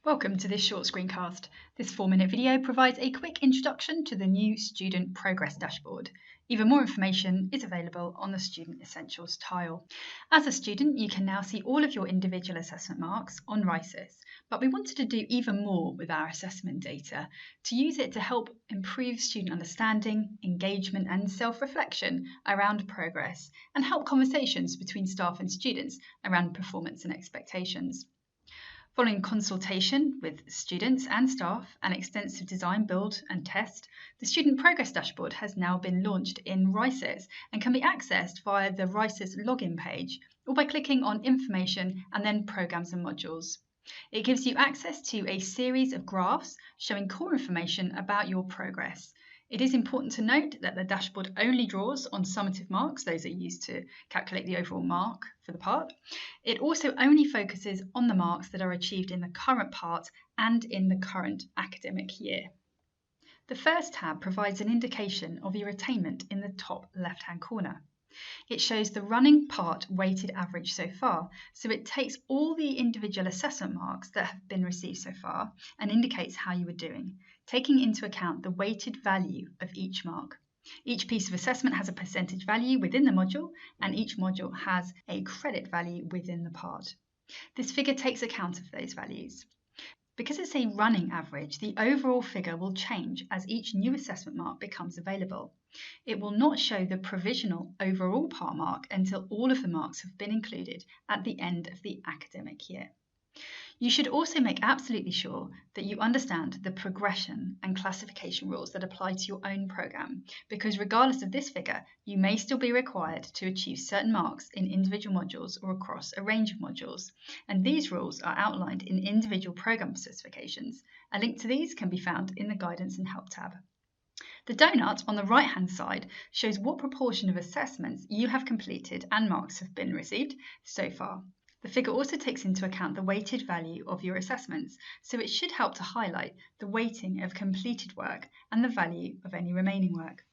Welcome to this short screencast. This 4-minute video provides a quick introduction to the new Student Progress Dashboard. Even more information is available on the Student Essentials tile. As a student, you can now see all of your individual assessment marks on RISIS, but we wanted to do even more with our assessment data to use it to help improve student understanding, engagement and self-reflection around progress and help conversations between staff and students around performance and expectations. Following consultation with students and staff and extensive design, build and test, the Student Progress Dashboard has now been launched in RISIS and can be accessed via the RISIS login page or by clicking on Information and then Programs and Modules. It gives you access to a series of graphs showing core information about your progress. It is important to note that the dashboard only draws on summative marks, those are used to calculate the overall mark for the part. It also only focuses on the marks that are achieved in the current part and in the current academic year. The first tab provides an indication of your attainment in the top left-hand corner. It shows the running part weighted average so far, so it takes all the individual assessment marks that have been received so far and indicates how you are doing, taking into account the weighted value of each mark. Each piece of assessment has a percentage value within the module, and each module has a credit value within the part. This figure takes account of those values. Because it's a running average, the overall figure will change as each new assessment mark becomes available. It will not show the provisional overall part mark until all of the marks have been included at the end of the academic year. You should also make absolutely sure that you understand the progression and classification rules that apply to your own programme, because regardless of this figure, you may still be required to achieve certain marks in individual modules or across a range of modules, and these rules are outlined in individual programme specifications. A link to these can be found in the Guidance and Help tab. The donut on the right-hand side shows what proportion of assessments you have completed and marks have been received so far. The figure also takes into account the weighted value of your assessments, so it should help to highlight the weighting of completed work and the value of any remaining work.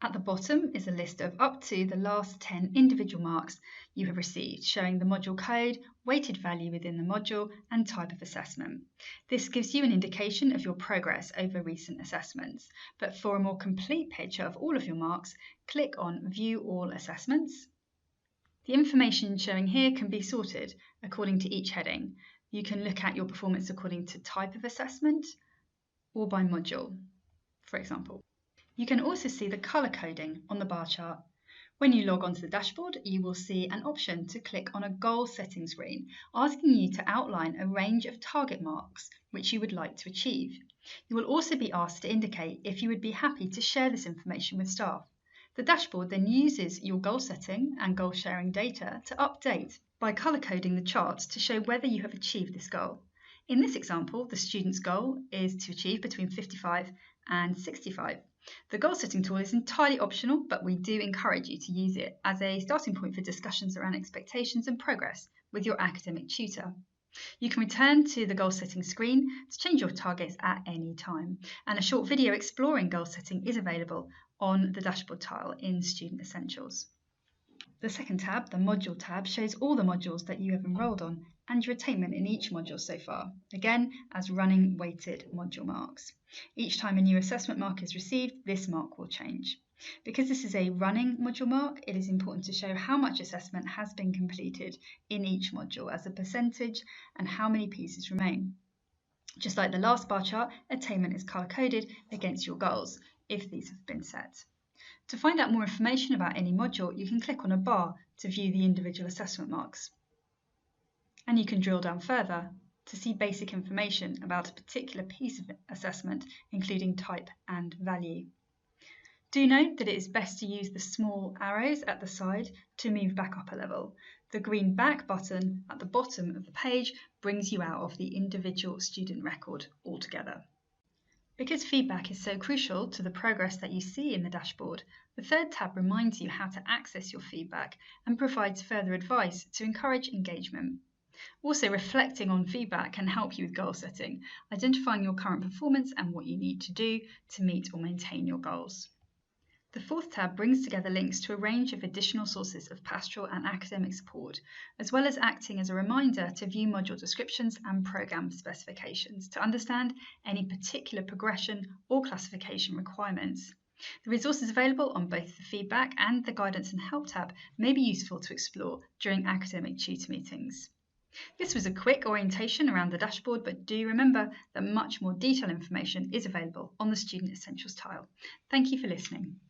At the bottom is a list of up to the last 10 individual marks you have received, showing the module code, weighted value within the module, and type of assessment. This gives you an indication of your progress over recent assessments, but for a more complete picture of all of your marks, click on View All Assessments. The information showing here can be sorted according to each heading. You can look at your performance according to type of assessment or by module, for example. You can also see the colour coding on the bar chart. When you log onto the dashboard, you will see an option to click on a goal setting screen, asking you to outline a range of target marks which you would like to achieve. You will also be asked to indicate if you would be happy to share this information with staff. The dashboard then uses your goal setting and goal sharing data to update by colour coding the charts to show whether you have achieved this goal. In this example, the student's goal is to achieve between 55 and 65. The goal setting tool is entirely optional, but we do encourage you to use it as a starting point for discussions around expectations and progress with your academic tutor. You can return to the goal setting screen to change your targets at any time, and a short video exploring goal setting is available on the dashboard tile in Student Essentials. The second tab, the Module tab, shows all the modules that you have enrolled on and your attainment in each module so far, again as running weighted module marks. Each time a new assessment mark is received, this mark will change. Because this is a running module mark, it is important to show how much assessment has been completed in each module as a percentage and how many pieces remain. Just like the last bar chart, attainment is colour-coded against your goals, if these have been set. To find out more information about any module, you can click on a bar to view the individual assessment marks. And you can drill down further to see basic information about a particular piece of assessment, including type and value. Do note that it is best to use the small arrows at the side to move back up a level. The green back button at the bottom of the page brings you out of the individual student record altogether. Because feedback is so crucial to the progress that you see in the dashboard, the third tab reminds you how to access your feedback and provides further advice to encourage engagement. Also, reflecting on feedback can help you with goal setting, identifying your current performance and what you need to do to meet or maintain your goals. The fourth tab brings together links to a range of additional sources of pastoral and academic support, as well as acting as a reminder to view module descriptions and programme specifications to understand any particular progression or classification requirements. The resources available on both the feedback and the guidance and help tab may be useful to explore during academic tutor meetings. This was a quick orientation around the dashboard, but do remember that much more detailed information is available on the Student Essentials tile. Thank you for listening.